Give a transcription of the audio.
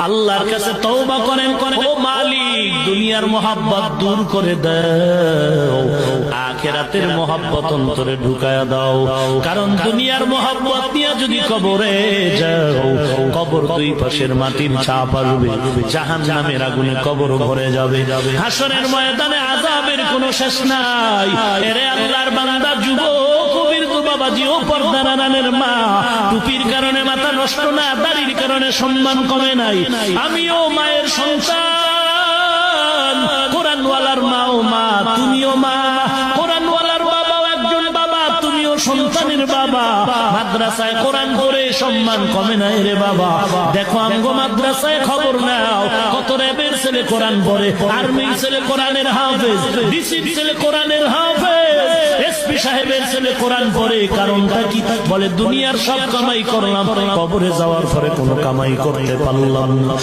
আল্লাহর কাছে তওবা করেন, ও মালিক দুনিয়ার মোহাব্বত দূর করে দাও, আখিরাতের মোহাব্বত অন্তরে ঢুকায়া দাও। কারণ দুনিয়ার মোহাব্বত নিয়ে যদি কবরে যাও, কবর দুই পাশের মাটির ছাপ আসবে, জাহান্নামের আগুনে কবর ভরে যাবে, হাসরের ময়দানে আযাবের কোনো শেষ নাই। এরে আল্লাহর বান্দা, যুবক কবির বাবাজি ও পর্দার আড়ালের মা, টুপির কারণে মাথা নষ্ট না, দাড়ির কারণে সম্মান কমে নাই। আমিও মায়ের সন্তান, কোরআনওয়ালার মা ও মা, তুমিও মা, কোরআনওয়ালার বাবাও একজন বাবা, তুমিও সন্তানের বাবা। মাদ্রাসায় কোরআন পড়ে সম্মান কমে নাই রে বাবা। দেখো আমগো মাদ্রাসায় খবর নাও, কত র্যাবের ছেলে কোরআন পড়ে, আর্মির ছেলে কোরআনের হাফেজ, ডিসির ছেলে কোরআনের হাফেজ, এসপি সাহেবের ছেলে কোরআন পড়ে। কারণটা কি? বলে দুনিয়ার সব কামাই করলাম, কবরে যাওয়ার পরে কোনো কামাই করতে পারলাম না।